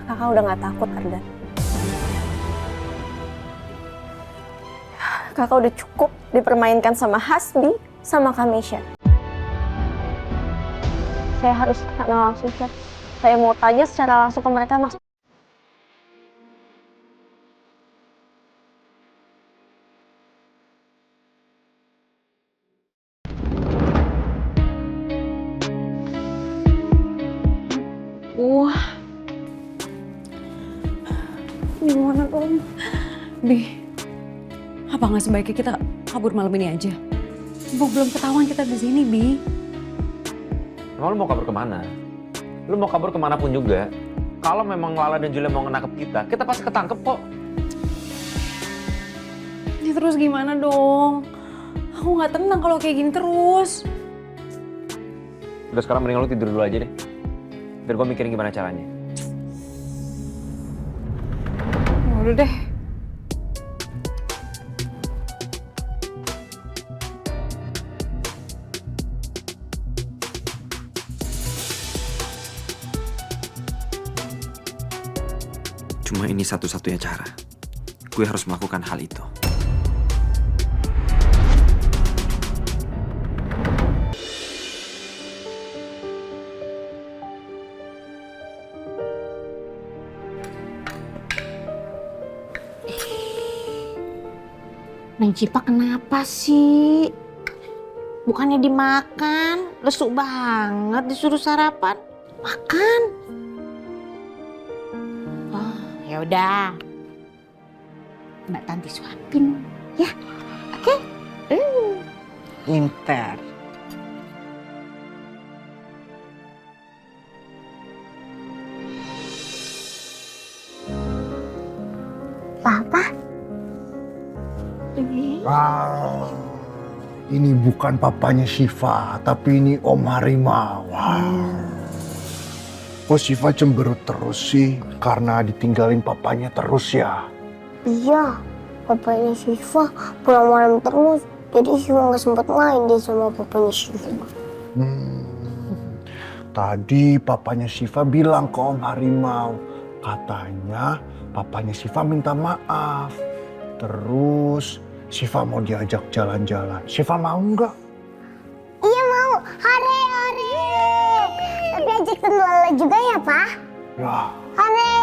Kakak udah gak takut, Ardan. Kakak udah cukup dipermainkan sama Hasbi, sama Kamisha. Saya harus tanya langsung, Chef. Saya mau tanya secara langsung ke mereka, Mas. Wah. Gimana dong? Bi, apa nggak sebaiknya kita kabur malam ini aja? Belum ketahuan kita di sini, Bi. Emang lu mau kabur kemana? Lu mau kabur kemanapun juga. Kalau memang Lala dan Julia mau ngenangkep kita pasti ketangkep kok. Ya terus gimana dong? Aku nggak tenang kalau kayak gini terus. Udah sekarang mending lu tidur dulu aja deh. Biar gue mikirin gimana caranya. Udah deh. Cuma ini satu-satunya cara. Gue harus melakukan hal itu. Neng Cipa kenapa sih? Bukannya dimakan, lesu banget disuruh sarapan. Makan. Oh, ya udah. Mbak Tanti suapin, ya. Oke? Pinter. Papa? Ah, ini bukan papanya Syifa, tapi ini Om Harimau. Kok Syifa cemberut terus sih? Karena ditinggalin papanya terus ya? Iya, papanya Syifa pulang malam terus. Jadi Syifa nggak sempat main deh sama papanya Syifa. Tadi papanya Syifa bilang ke Om Harimau. Katanya papanya Syifa minta maaf. Terus Syifa mau diajak jalan-jalan. Syifa mau nggak? Iya mau, hore. Tapi ajak Tante Lala juga ya, Pak? Ya, Hore.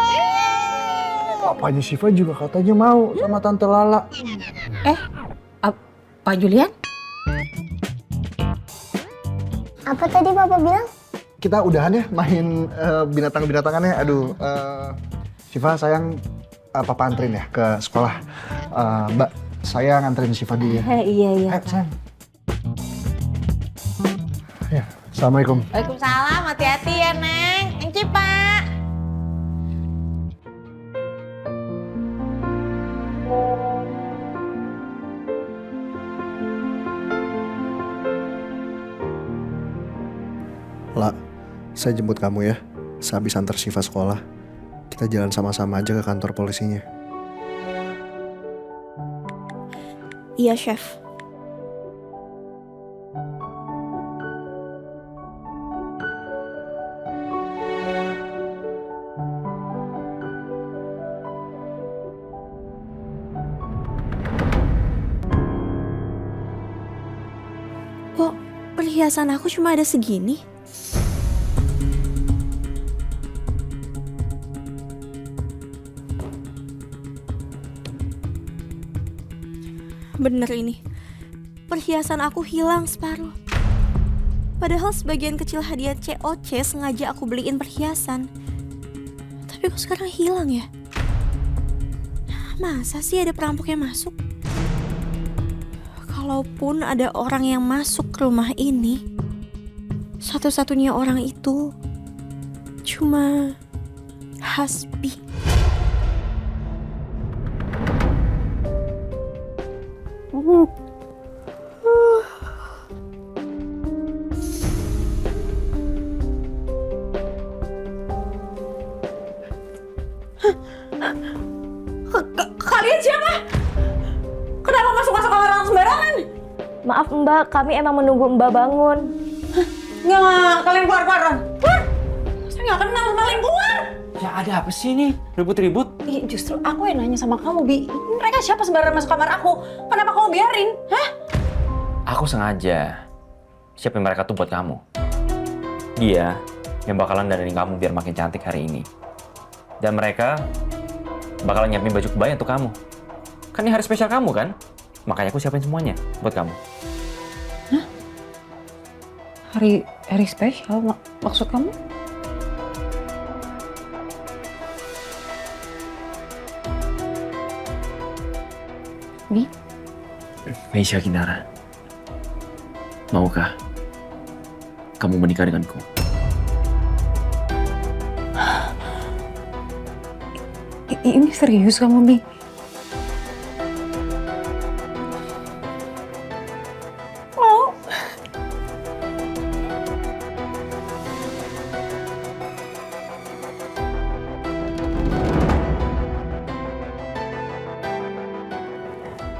papanya Syifa juga katanya mau sama Tante Lala. Pak Julian? Apa tadi Papa bilang? Kita udahan ya main binatang-binatangannya. Aduh, Syifa sayang Papa anterin ya ke sekolah. Mbak, saya nganterin Syifa dulu ya. Iya. Sayang. Ya, Assalamualaikum. Waalaikumsalam, hati-hati ya Neng. Neng Cipa. La, saya jemput kamu ya. Sehabis antar Syifa sekolah, kita jalan sama-sama aja ke kantor polisinya. Iya, Chef. Kok perhiasan aku cuma ada segini? Bener ini, perhiasan aku hilang separuh. Padahal sebagian kecil hadiah COC sengaja aku beliin perhiasan. Tapi kok sekarang hilang ya? Masa sih ada perampok yang masuk? Kalaupun ada orang yang masuk ke rumah ini, satu-satunya orang itu cuma Hasbi. Kalian siapa? Kenapa masuk-masuk kamar orang sembarangan? Maaf Mbak, kami emang menunggu Mbak bangun. Nggak, kalian keluar. Keluar! Saya nggak kenal, maling keluar! Ada apa sih nih? Ribut-ribut? Ih, justru aku yang nanya sama kamu, Bi. Mereka siapa sembarangan masuk kamar aku? Kenapa kamu biarin? Hah? Aku sengaja siapin mereka tuh buat kamu. Dia yang bakalan dandanin kamu biar makin cantik hari ini. Dan mereka bakalan nyiapin baju kebaya untuk kamu. Kan ini hari spesial kamu kan? Makanya aku siapin semuanya buat kamu. Hari spesial maksud kamu? Bi? Meisha Kinara, maukah kamu menikah denganku? Ini serius kamu, Bi? Mau?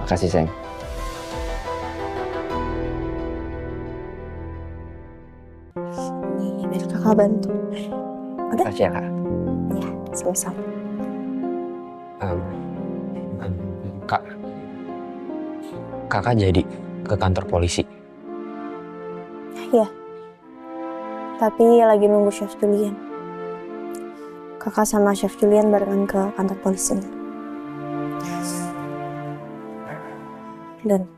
Makasih, sayang. Nih, biar kakak bantu. Udah? Makasih ya, Kak. Ya, sama-sama. Kak, kakak jadi ke kantor polisi. Iya. Tapi lagi nunggu Chef Julian. Kakak sama Chef Julian barengan ke kantor polisi. Dan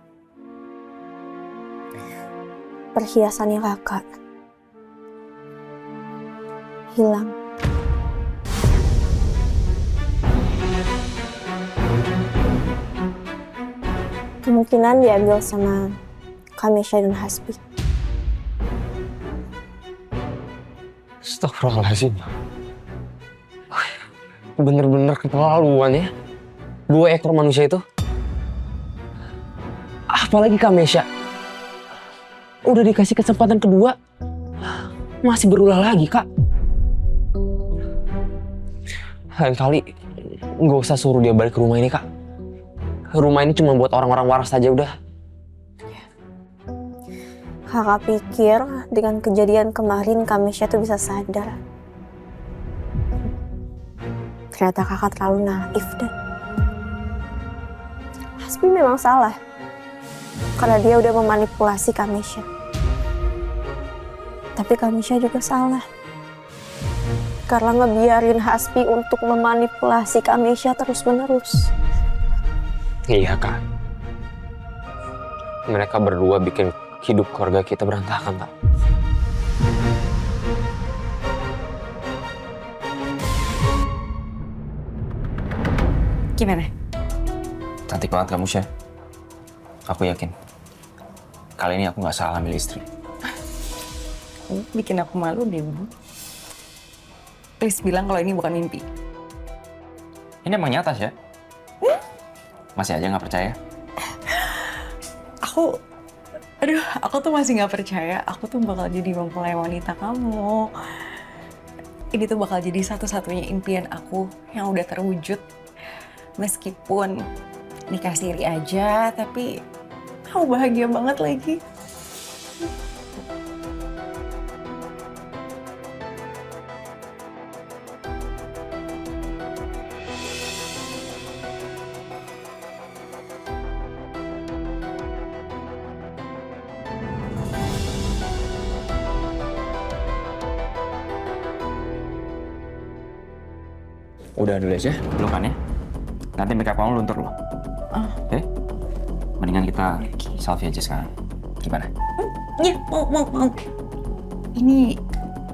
perhiasannya kakak hilang. Kemungkinan diambil sama Kamesha dan Hasbi. Astagfirullahaladzim. Bener-bener keterlaluan ya. 2 ekor manusia itu. Apalagi Kamesha. Udah dikasih kesempatan kedua. Masih berulah lagi, Kak. Lain kali nggak usah suruh dia balik ke rumah ini, Kak. Rumah ini cuma buat orang-orang waras saja udah. Kakak pikir dengan kejadian kemarin Kamesha tuh bisa sadar. Ternyata kakak terlalu naif dan Hasbi memang salah. Karena dia udah memanipulasi Kamesha. Tapi Kamesha juga salah. Karena ngebiarin Hasbi untuk memanipulasi Kamesha terus-menerus. Iya, Kak. Mereka berdua bikin hidup keluarga kita berantakan, Kak. Gimana? Cantik banget kamu, Syah. Aku yakin. Kali ini aku nggak salah milih istri. Bikin aku malu deh, Bu. Please bilang kalau ini bukan mimpi. Ini emang nyata, Syah. Masih aja nggak percaya? Aku tuh masih nggak percaya. Aku tuh bakal jadi mempelai wanita kamu. Ini tuh bakal jadi satu-satunya impian aku yang udah terwujud. Meskipun nikah siri aja, tapi aku bahagia banget lagi. Udah dulu aja pelukannya. Nanti makeup kamu luntur loh. Oke? Mendingan kita selfie aja sekarang. Gimana? Ya, mau. Ini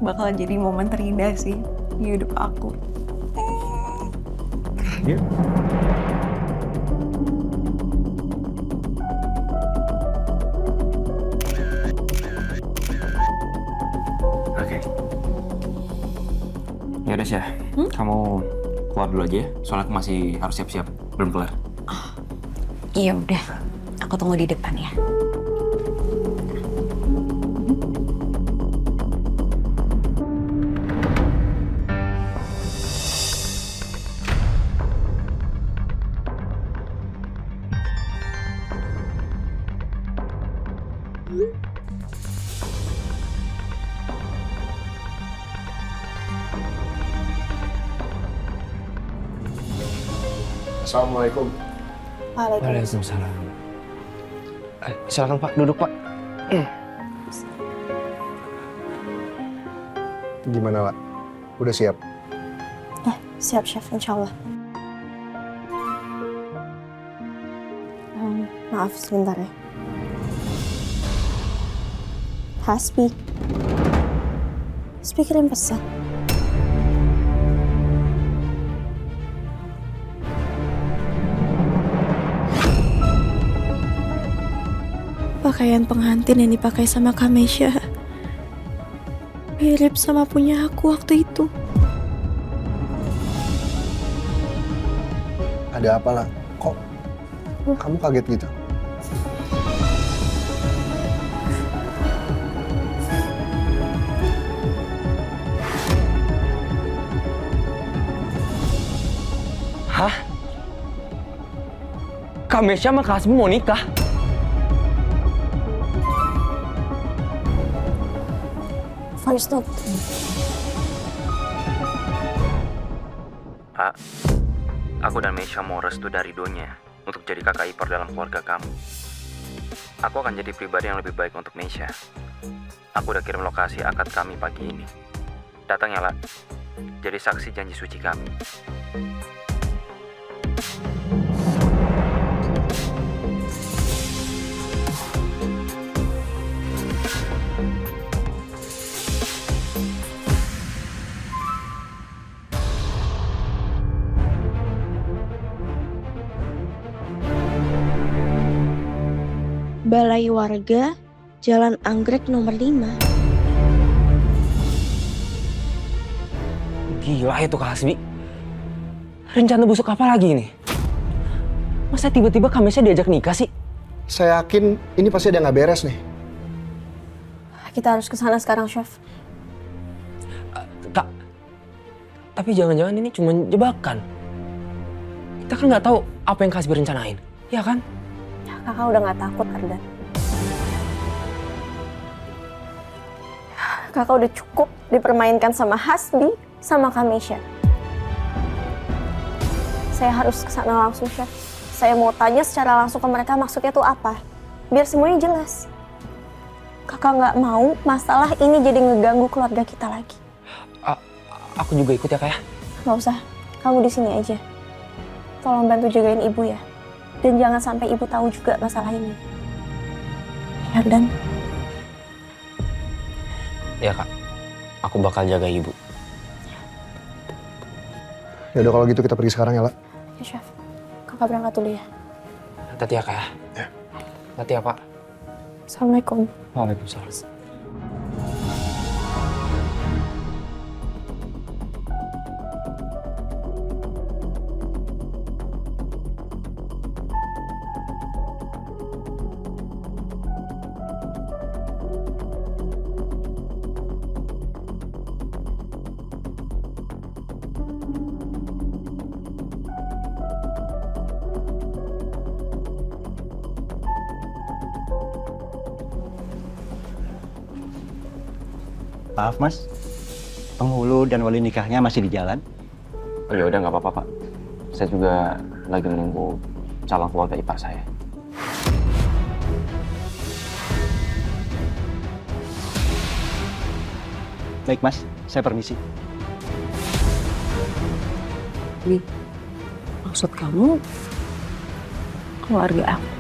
bakal jadi momen terindah sih di hidup aku. Yuk. Oke. Ya udah, Syah. Kamu keluar dulu aja ya. Soalnya aku masih harus siap-siap. Belum kelar. Iya udah, aku tunggu di depan ya. Assalamualaikum. Waalaikumsalam. Silakan Pak, duduk Pak. Gimana, Wak? Udah siap? Siap, Chef, insya Allah. Maaf, sebentar ya. Hasbi. Hasbi kirim pesan. Pakaian pengantin yang dipakai sama Kamesha mirip sama punya aku waktu itu. Ada apa lah? Kok kamu kaget gitu? Hah? Kamesha sama Kak Hasbi mau nikah? Voice note. Kak, aku dan Mesha mau restu dari Donya untuk jadi kakak ipar dalam keluarga kamu. Aku akan jadi pribadi yang lebih baik untuk Mesha. Aku udah kirim lokasi akad kami pagi ini. Datang ya, La. Jadi saksi janji suci kami. Balai Warga, Jalan Anggrek nomor 5. Gila itu Kak Hasbi. Rencana busuk apa lagi ini? Masa tiba-tiba Kamesha diajak nikah sih? Saya yakin ini pasti ada nggak beres nih. Kita harus ke sana sekarang, Chef. Kak, tapi jangan-jangan ini cuma jebakan. Kita kan nggak tahu apa yang Kak Hasbi rencanain, ya kan? Kakak udah gak takut, Ardan. Kakak udah cukup dipermainkan sama Hasbi, sama Kamesha. Saya harus kesana langsung, Chef. Saya mau tanya secara langsung ke mereka maksudnya tuh apa. Biar semuanya jelas. Kakak gak mau masalah ini jadi ngeganggu keluarga kita lagi. Aku juga ikut ya Kak ya? Gak usah, kamu di sini aja. Tolong bantu jagain ibu ya. Dan jangan sampai ibu tahu juga masalah ini. Ya, Dan. Ya Kak, aku bakal jaga ibu. Ya udah kalau gitu kita pergi sekarang ya, La. Ya, Chef. Kakak berangkat dulu ya. Hati-hati ya Kak ya? Ya. Hati ya Pak. Assalamualaikum. Waalaikumsalam. Maaf Mas, penghulu dan wali nikahnya masih di jalan. Oh ya udah nggak apa-apa, Pak. Saya juga lagi menunggu calon keluarga ipar saya. Baik Mas, saya permisi. Maksud kamu keluarga aku?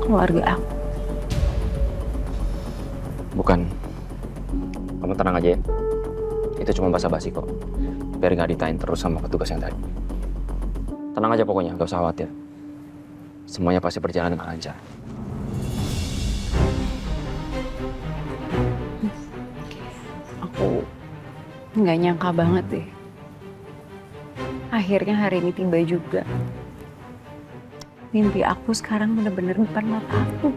Keluarga aku? Bukan. Kamu tenang aja ya. Itu cuma basa-basi kok. Biar nggak ditain terus sama petugas yang tadi. Tenang aja pokoknya, gak usah khawatir. Semuanya pasti berjalan dengan lancar. Aku nggak nyangka banget deh. Akhirnya hari ini tiba juga. Mimpi aku sekarang bener-bener depan mata aku.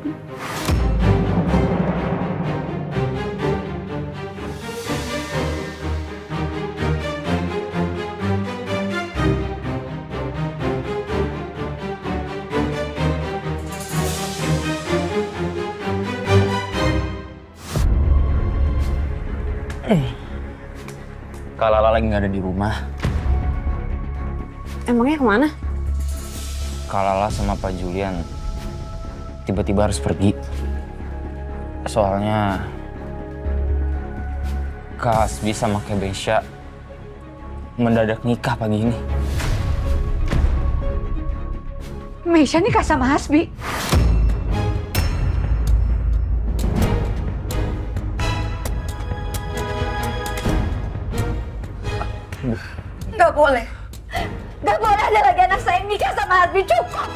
Kak Lala lagi nggak ada di rumah. Emangnya kemana? Kak Lala sama Pak Julian tiba-tiba harus pergi. Soalnya Kak Hasbi sama Kebesha mendadak nikah pagi ini. Meisha nikah sama Hasbi. Gak boleh. Gak boleh ada lagi anak saya yang nikah sama Hasbi. Cukup.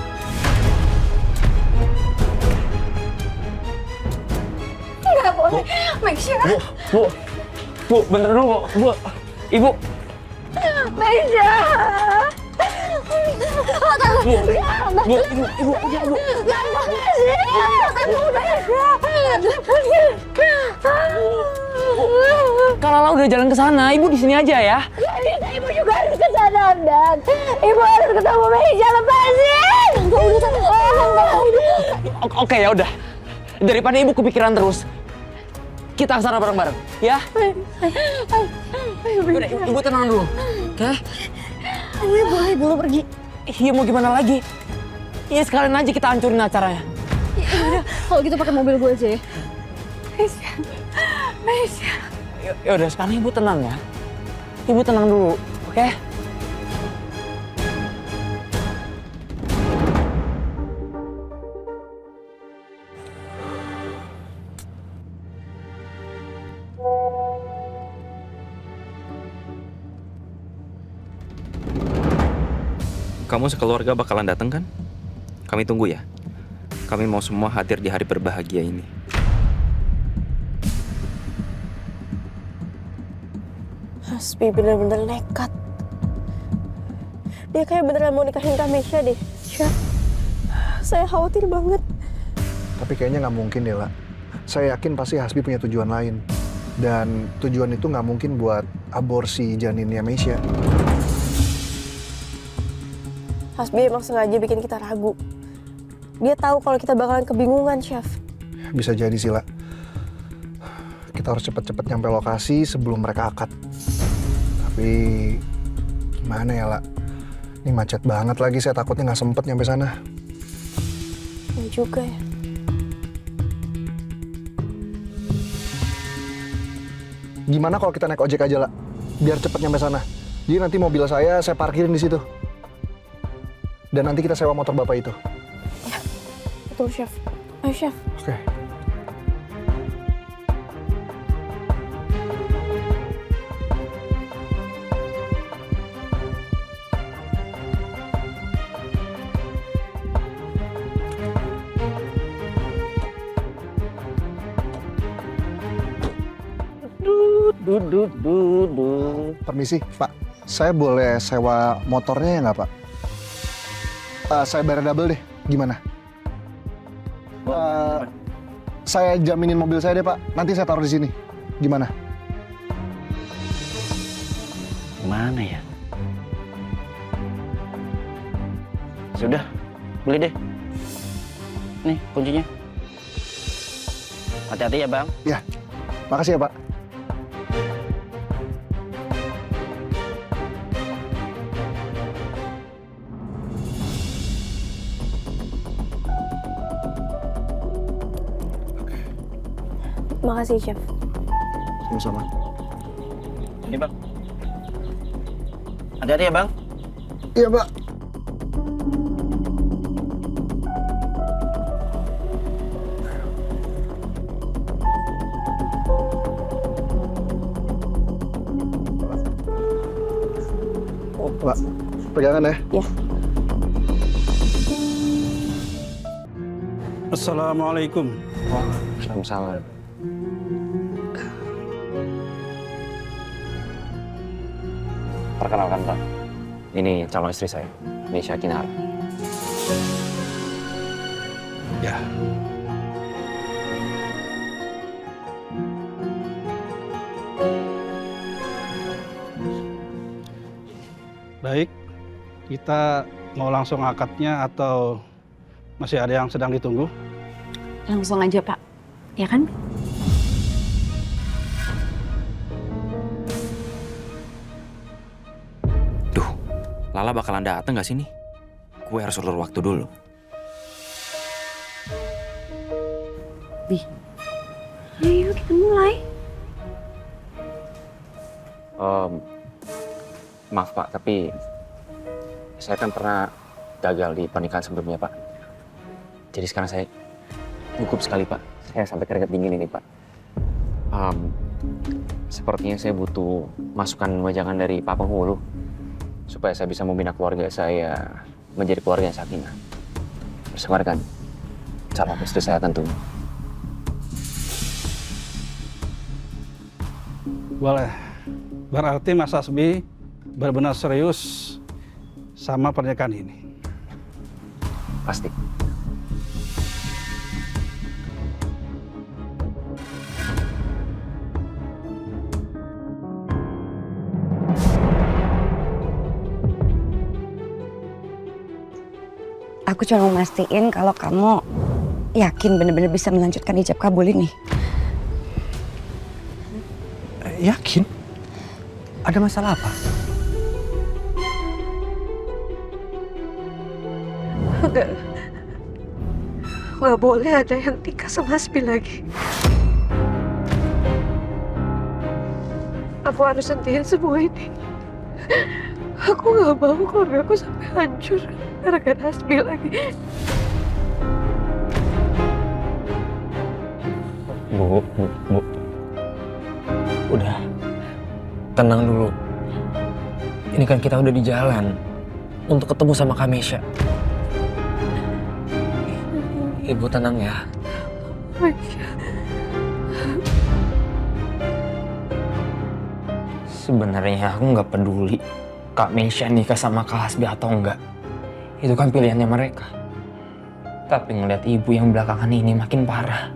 Gak boleh. Meisha. Bu, bener dulu, Bu. Ibu. Meisha. Bu, udah, Bu. Kak Lala udah jalan ke sana, Ibu di sini aja ya. Ibu juga harus ke sana, Dan. Ibu harus ketemu Meisha, lepasin. Oke, ya udah. Daripada Ibu kepikiran terus, kita ke sana bareng-bareng, ya? Udah, Ibu tenang dulu, oke? Gue boleh dulu pergi. Iya, mau gimana lagi? Iya, sekalian aja kita hancurin acaranya. Ya, kalau gitu pakai mobil gue aja ya. Meisha. Ya udah, sekarang Ibu tenang ya. Ibu tenang dulu, oke? Kamu sekeluarga bakalan datang kan? Kami tunggu ya. Kami mau semua hadir di hari berbahagia ini. Hasbi bener-bener nekat. Dia kayak beneran mau nikahin Kak Meisha deh. Chef, saya khawatir banget. Tapi kayaknya nggak mungkin deh, La. Saya yakin pasti Hasbi punya tujuan lain. Dan tujuan itu nggak mungkin buat aborsi janinnya Meisha. Hasbi emang sengaja bikin kita ragu. Dia tahu kalau kita bakalan kebingungan, Chef. Bisa jadi sih, La. Kita harus cepet-cepet nyampe lokasi sebelum mereka akad. Tapi gimana ya, La? Ini macet banget lagi, saya takutnya nggak sempet nyampe sana. Ya juga ya. Gimana kalau kita naik ojek aja, La? Biar cepet nyampe sana. Jadi nanti mobil saya parkirin di situ. Dan nanti kita sewa motor Bapak itu. Ya, betul, Chef. Ayo, Chef. Oke. Permisi, Pak. Saya boleh sewa motornya ya nggak, Pak? Saya bayar double deh. Gimana? Saya jaminin mobil saya deh, Pak. Nanti saya taruh di sini. Gimana? Mana ya? Sudah, beli deh. Nih kuncinya. Hati-hati ya, Bang. Ya, makasih ya, Pak. Makasih, Chef. Sama-sama. Ini, Bang. Hati-hati ya, Bang. Iya, Pak. Pak, pegangan ya. Ya. Assalamualaikum. Waalaikumsalam. Perkenalkan, Pak. Ini calon istri saya, Meisha Kinara. Ya. Baik, kita mau langsung akadnya atau masih ada yang sedang ditunggu? Langsung aja, Pak. Ya kan? Lala bakalan dateng gak sini? Gue harus ulur waktu dulu. Ayo kita mulai. Maaf Pak, tapi saya kan pernah gagal di pernikahan sebelumnya Pak. Jadi sekarang saya gugup sekali Pak. Saya sampai keringat dingin ini Pak. Sepertinya saya butuh masukan wejangan dari Pak Penghulu supaya saya bisa membina keluarga saya menjadi keluarga yang sakinah. Bersama dengan calon istri saya tentunya. Boleh. Berarti Mas Hasbi benar-benar serius sama pernikahan ini. Pasti. Aku cuma mau mastiin kalau kamu yakin benar-benar bisa melanjutkan ijab kabul ini. Yakin? Ada masalah apa? Nggak boleh ada yang nikah sama Hasbi lagi. Aku harus hentikan semua ini. Aku nggak mau keluarga aku sampai hancur gara-gara Hasbi lagi. Bu. Udah, tenang dulu. Ini kan kita udah di jalan untuk ketemu sama Kamesha. Ibu tenang ya. Sebenarnya aku nggak peduli Kak Mesha nikah sama Kak Hasbi atau enggak. Itu kan pilihannya mereka. Tapi ngeliat ibu yang belakangan ini makin parah.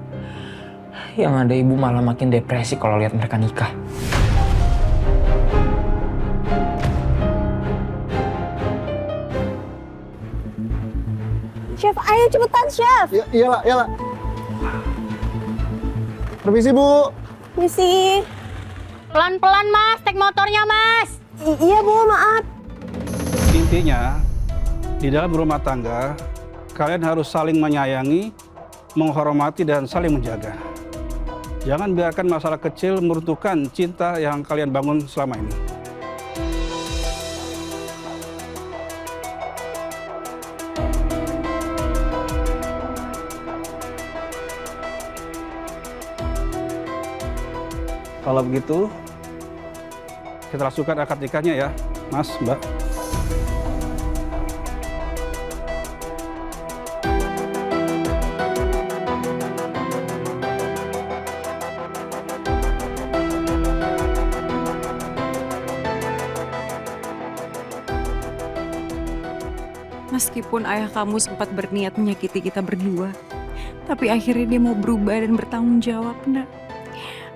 Yang ada ibu malah makin depresi kalau lihat mereka nikah. Chef, ayo cepetan Chef. Iyalah, iyalah. Permisi Bu. Misi. Pelan-pelan Mas, tek motornya Mas. Iya Bu, maaf. Intinya, di dalam rumah tangga, kalian harus saling menyayangi, menghormati, dan saling menjaga. Jangan biarkan masalah kecil meruntuhkan cinta yang kalian bangun selama ini. Kalau begitu, kita langsungkan akad nikahnya ya, Mas, Mbak. Meskipun ayah kamu sempat berniat menyakiti kita berdua, tapi akhirnya dia mau berubah dan bertanggung jawab, Nak.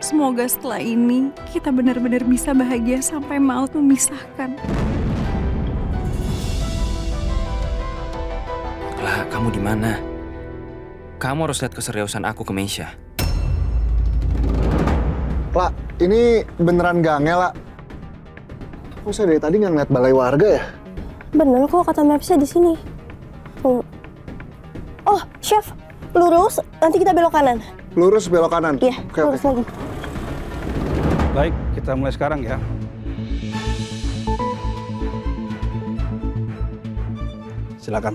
Semoga setelah ini kita benar-benar bisa bahagia sampai maut memisahkan. Lah, kamu di mana? Kamu harus lihat keseriusan aku ke Mesha. Lah, ini beneran gangel, lah. Kok saya dari tadi nggak ngeliat balai warga ya? Bener kok kata Mapsnya di sini. Oh, Chef, lurus, nanti kita belok kanan. Lurus belok kanan? Iya, lurus lagi. Baik, kita mulai sekarang ya. Silakan.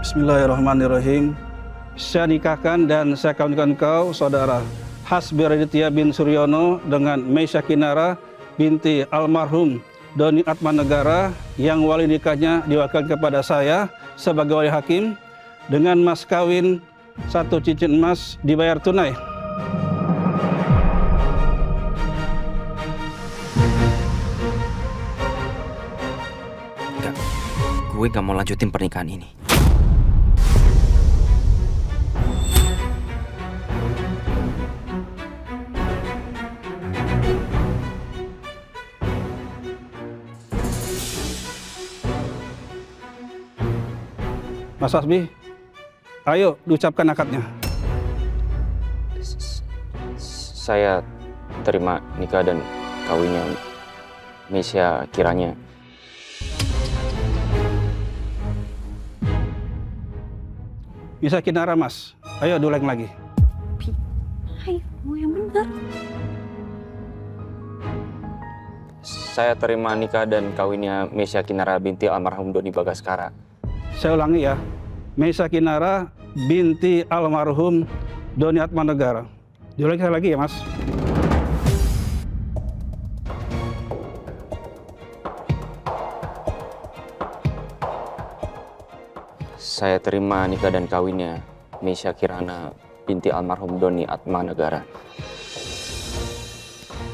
Bismillahirrahmanirrahim. Saya nikahkan dan saya kawinkan kau, saudara Hasbi Raditya bin Suryono dengan Mesha Kinara binti almarhum Doni Atmanegara yang wali nikahnya diwakilkan kepada saya sebagai wali hakim dengan mas kawin 1 cincin emas dibayar tunai. Enggak, gue gak mau lanjutin pernikahan ini. Mas Hasbi, ayo diucapkan akadnya. Saya terima nikah dan kawinnya Meisha Kirana. Meisha Kinara, Mas. Ayo diulang lagi. Ayo, yang bener. Saya terima nikah dan kawinnya Meisha Kinara binti almarhum Doni Bagaskara. Saya ulangi ya. Meisha Kinara binti almarhum Doni Atmanegara. Diulangi sekali lagi ya, Mas. Saya terima nikah dan kawinnya Meisha Kirana binti almarhum Doni Atmanegara.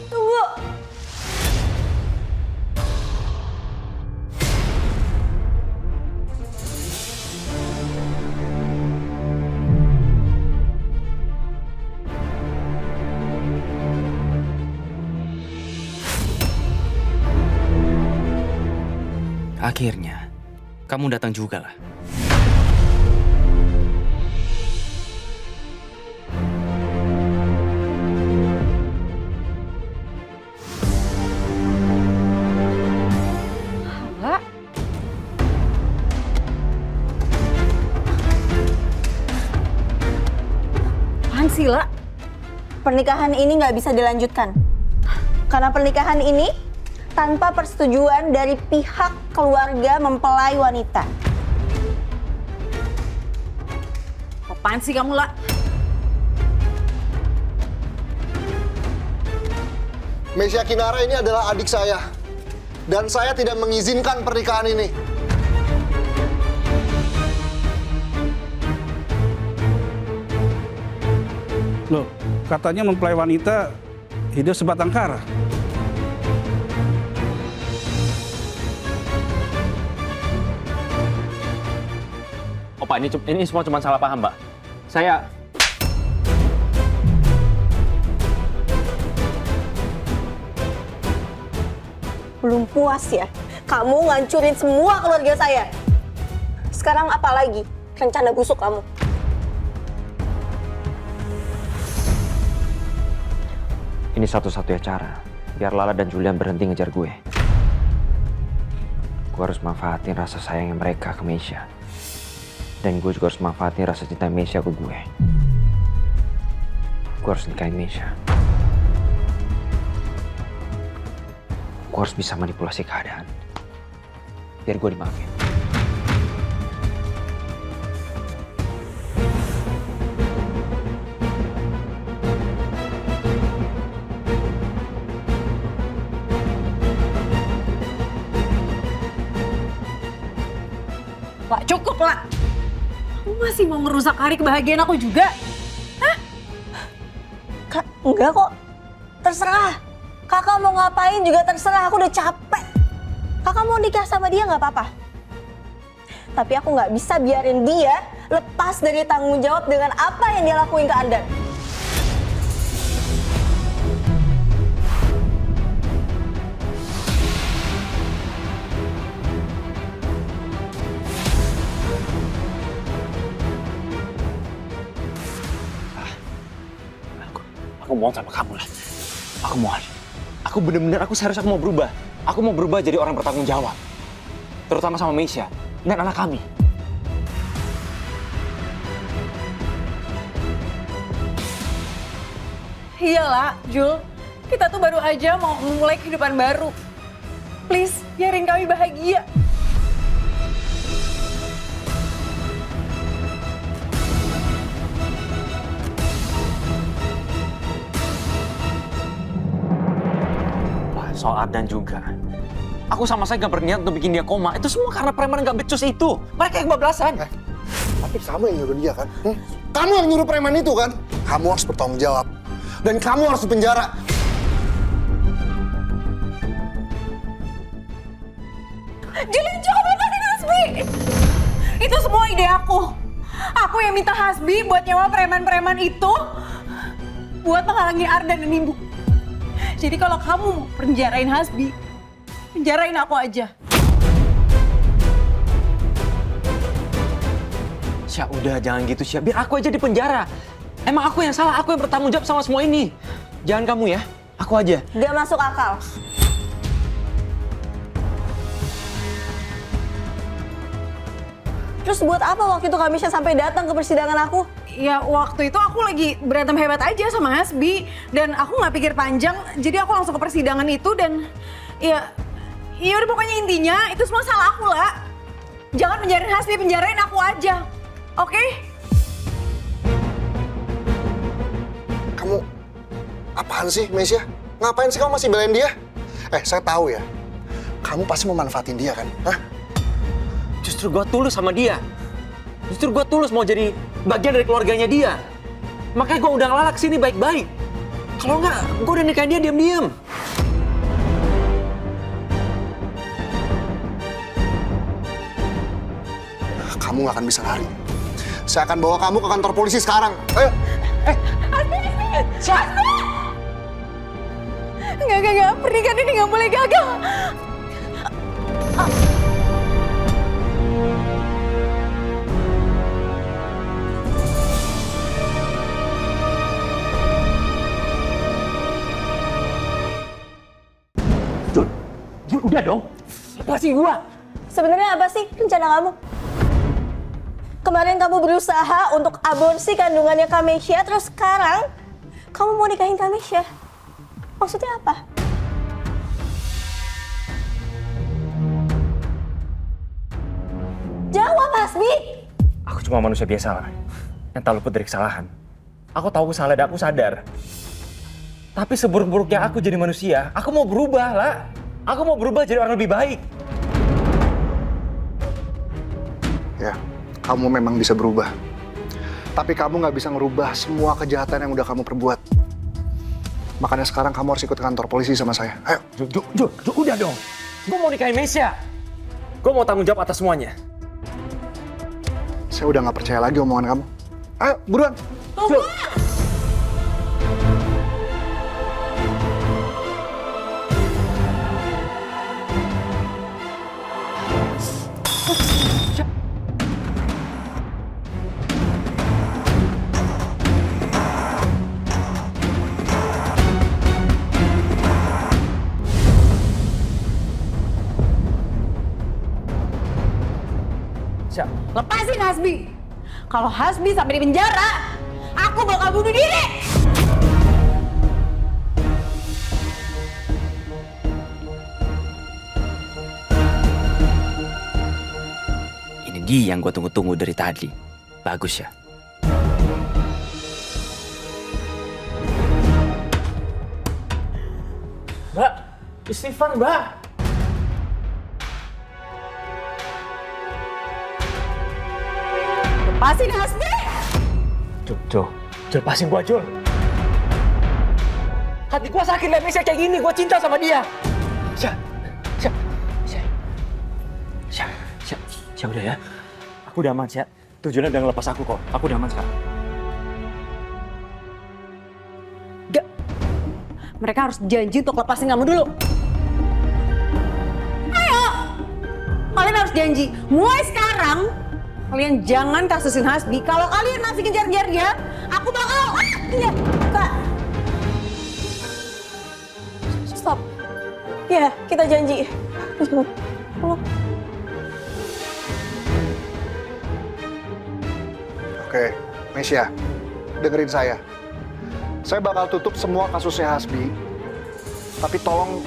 Tunggu. Akhirnya, kamu datang juga lah. Sila, pernikahan ini nggak bisa dilanjutkan. Karena pernikahan ini tanpa persetujuan dari pihak keluarga mempelai wanita. Apaan sih kamu, La? Meisha Kinara ini adalah adik saya. Dan saya tidak mengizinkan pernikahan ini. Loh, katanya mempelai wanita hidup sebatang kara. Oh Pak, ini semua cuma salah paham, Mbak. Saya... Belum puas ya? Kamu ngancurin semua keluarga saya. Sekarang apa lagi rencana busuk kamu? Ini satu-satunya cara biar Lala dan Julian berhenti ngejar gue. Gue harus manfaatin rasa sayangnya mereka ke Meisha. Dan gue juga harus manfaatin rasa cinta Meisha ke gue. Gue harus nikahin Meisha. Gue harus bisa manipulasi keadaan biar gue dimaafin. La, cukup, La. Kamu masih mau merusak hari kebahagiaan aku juga? Hah? Kak, enggak kok. Terserah. Kakak mau ngapain juga terserah, aku udah capek. Kakak mau nikah sama dia nggak apa-apa. Tapi aku nggak bisa biarin dia lepas dari tanggung jawab dengan apa yang dia lakuin ke Anda. Aku mohon sama kamu lah. Aku mohon. Aku bener-bener, aku serius, aku mau berubah. Aku mau berubah jadi orang bertanggung jawab. Terutama sama Meisha dan anak kami. Iyalah, Jul. Kita tuh baru aja mau mulai kehidupan baru. Please, biarin kami bahagia. Soal Ardan juga. Aku sama saya gak berniat untuk bikin dia koma. Itu semua karena preman gak becus itu. Mereka yang bablasan. Tapi kamu yang nyuruh dia kan? Kamu yang nyuruh preman itu kan? Kamu harus bertanggung jawab. Dan kamu harus dipenjara. Julian, jangan lepasin Hasbi! Itu semua ide aku. Aku yang minta Hasbi buat nyawa preman-preman itu buat menghalangi Ardan dan Ibu. Jadi kalau kamu mau penjarain Hasbi, penjarain aku aja. Sya, udah jangan gitu Sya. Biar aku aja di penjara. Emang aku yang salah, aku yang bertanggung jawab sama semua ini. Jangan kamu ya, aku aja. Gak masuk akal. Terus buat apa waktu itu Kamisha sampai datang ke persidangan aku? Ya waktu itu aku lagi berantem hebat aja sama Hasbi dan aku nggak pikir panjang, jadi aku langsung ke persidangan itu dan ya udah pokoknya intinya itu semua salah aku lah. Jangan penjarain Hasbi, penjarain aku aja, oke? Kamu apaan sih, Mesia? Ngapain sih kamu masih belain dia? Saya tahu ya, kamu pasti mau manfaatin dia kan? Hah? Justru gue tulus sama dia. Justru gue tulus mau jadi bagian dari keluarganya dia. Makanya gue udah ngelalak sini baik-baik. Kalau nggak, gue udah nikahin dia diam-diam. Kamu nggak akan bisa lari. Saya akan bawa kamu ke kantor polisi sekarang. Ayo. Enggak, pernikahan ini nggak boleh gagal. Jul, udah dong. Lepasin gua. Sebenarnya apa sih rencana kamu? Kemarin kamu berusaha untuk aborsi kandungannya Kamisha, terus sekarang kamu mau nikahin Kamisha. Maksudnya apa? Jawab, Hasbi! Aku cuma manusia biasa lah, yang tak luput dari kesalahan. Aku tahu kesalahan dan aku sadar. Tapi seburuk-buruknya aku jadi manusia, aku mau berubah lah. Aku mau berubah jadi orang lebih baik. Ya, kamu memang bisa berubah. Tapi kamu nggak bisa ngerubah semua kejahatan yang udah kamu perbuat. Makanya sekarang kamu harus ikut ke kantor polisi sama saya. Ayo. Jul, udah dong. Gue mau nikahin Mesia. Gue mau tanggung jawab atas semuanya. Saya udah nggak percaya lagi omongan kamu. Ayo, buruan. Tunggu! Lepasin Hasbi. Kalau Hasbi sampai di penjara, aku bakal bunuh diri. Ini dia yang gue tunggu-tunggu dari tadi. Bagus ya. Mbak, istighfar mbak. Lepasin Hasbi! Jul, lepasin gua, Jul. Hati gua sakit liat Mesia kayak gini, gua cinta sama dia. Sya, udah ya. Aku udah aman, Sya. Tujuannya udah ngelepas aku kok. Aku udah aman sekarang. Gak. Mereka harus janji untuk lepasin kamu dulu. Ayo! Kalian harus janji. Mulai sekarang, kalian jangan kasusin Hasbi. Kalau kalian masih kejar-kejar dia, aku bakal... Iya, Kak. Stop. Ya, kita janji. Tolong. Oke, Mesia, dengerin saya. Saya bakal tutup semua kasusnya Hasbi. Tapi tolong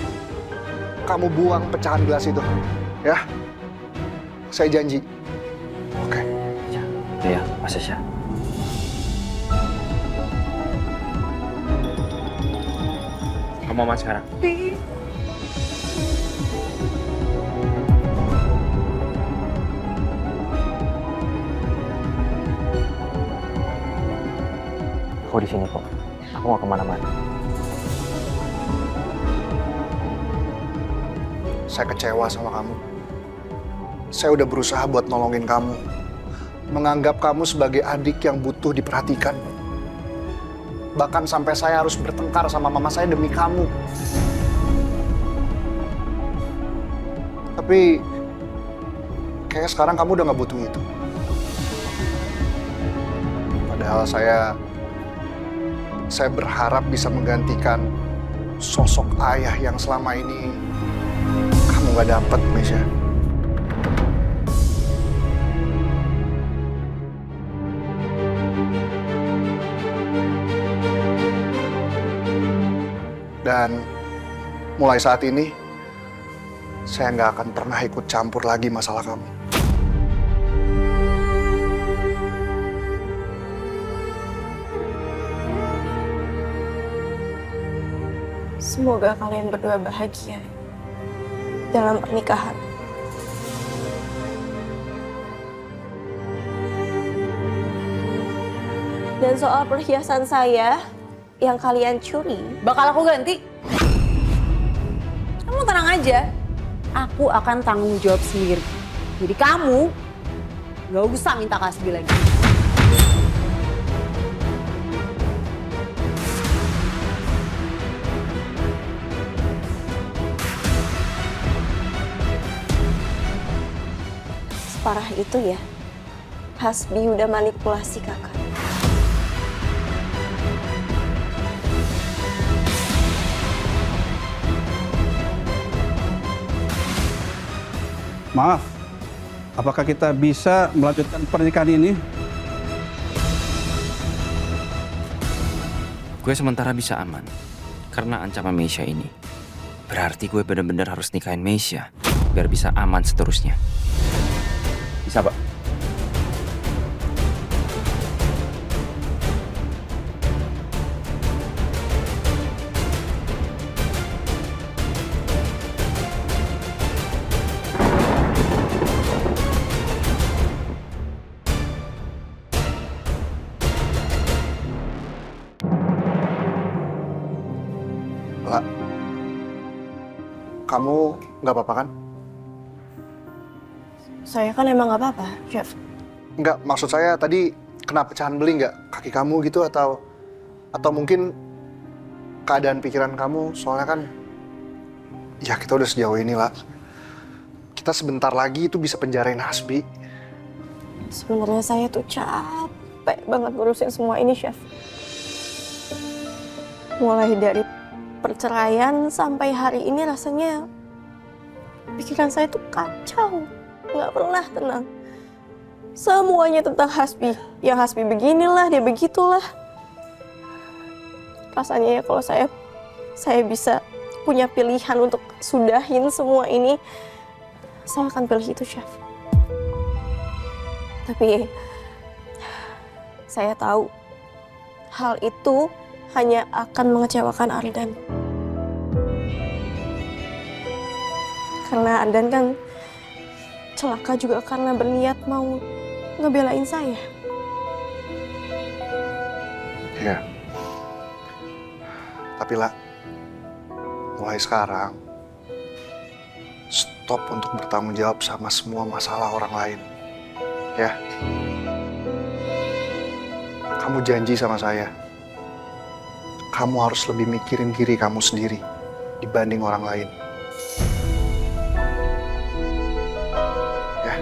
kamu buang pecahan gelas itu. Ya? Saya janji. Oke. Iya, Mas Sya. Kamu aman sekarang? Aku di sini kok. Aku mau kemana-mana. Saya kecewa sama kamu. Saya udah berusaha buat nolongin kamu. Menganggap kamu sebagai adik yang butuh diperhatikan. Bahkan sampai saya harus bertengkar sama mama saya demi kamu. Tapi kayaknya sekarang kamu udah gak butuh itu. Padahal saya berharap bisa menggantikan sosok ayah yang selama ini kamu gak dapet, Mesya. Dan mulai saat ini, saya nggak akan pernah ikut campur lagi masalah kamu. Semoga kalian berdua bahagia dalam pernikahan. Dan soal perhiasan saya yang kalian curi, Bakal aku ganti. Kamu tenang aja. Aku akan tanggung jawab sendiri. Jadi kamu gak usah minta Kasbi lagi. separah itu ya, Hasbi udah manipulasi kakak. Maaf, apakah kita bisa melanjutkan pernikahan ini? Gue sementara bisa aman karena ancaman Meisha ini. Berarti gue benar-benar harus nikahin Meisha biar bisa aman seterusnya. Bisa, Pak? Lah, kamu nggak apa-apa kan? Saya kan emang nggak apa-apa, Chef. Nggak, maksud saya tadi kena pecahan beli nggak kaki kamu gitu atau mungkin keadaan pikiran kamu, soalnya kan ya kita udah sejauh ini lah. Kita sebentar lagi itu bisa penjarain Hasbi. Sebenarnya saya tuh capek banget ngurusin semua ini, Chef. Mulai dari perceraian sampai hari ini rasanya pikiran saya tuh kacau. Nggak pernah tenang. Semuanya tentang Hasbi. Yang Hasbi beginilah, dia begitulah. Rasanya ya kalau saya bisa punya pilihan untuk sudahin semua ini, saya akan pilih itu, Chef. Tapi saya tahu hal itu hanya akan mengecewakan Ardan. Karena Ardan kan celaka juga karena berniat mau ngebelain saya. Ya. Tapi lah, mulai sekarang stop untuk bertanggung jawab sama semua masalah orang lain. Ya. Kamu janji sama saya. Kamu harus lebih mikirin diri kamu sendiri dibanding orang lain. Ya.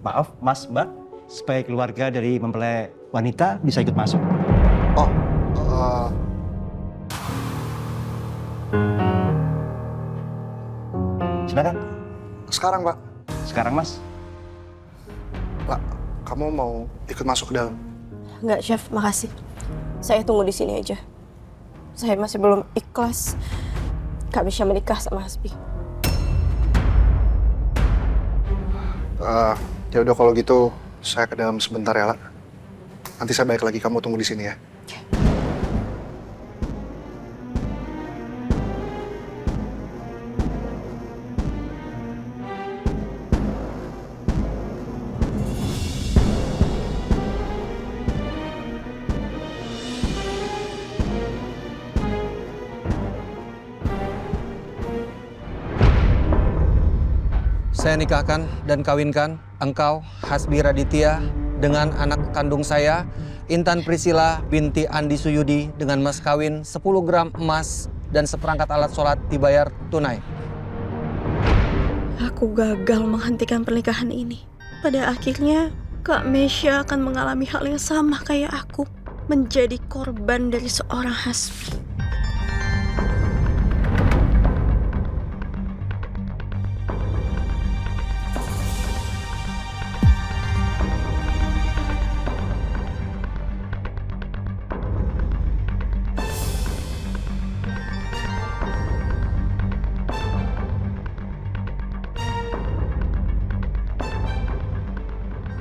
Maaf, Mas, Mbak, supaya keluarga dari mempelai wanita bisa ikut masuk. Oh, Silakan. sekarang, Pak. Sekarang, Mas. Lah, kamu mau ikut masuk ke dalam? Enggak, Chef, makasih. Saya tunggu di sini aja. Saya masih belum ikhlas gak bisa menikah sama Hasbi. Ya udah kalau gitu saya ke dalam sebentar ya, lah. Nanti saya balik lagi, kamu tunggu di sini ya. Saya nikahkan dan kawinkan engkau, Hasbi Raditya, dengan anak kandung saya, Intan Priscilla binti Andi Suyudi dengan mas kawin 10 gram emas dan seperangkat alat sholat dibayar tunai. Aku gagal menghentikan pernikahan ini. Pada akhirnya, Kak Mesya akan mengalami hal yang sama kayak aku. Menjadi korban dari seorang Hasbi.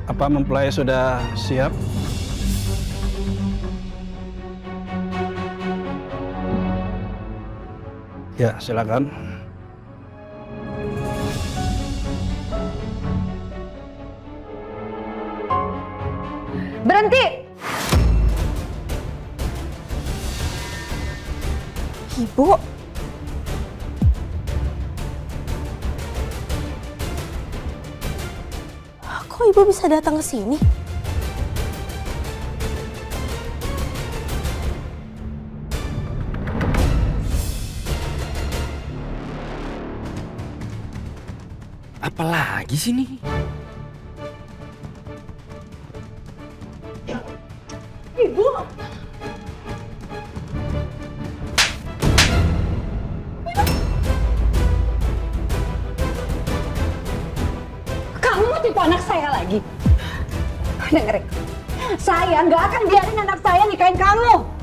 Apa mempelai sudah siap? Ya, silakan. Berhenti! Ibu, kok ibu bisa datang ke sini? Apalagi sih nih? Ibu! Kamu mau tipu anak saya lagi? Dengerin, saya nggak akan biarin anak saya nikahin kamu.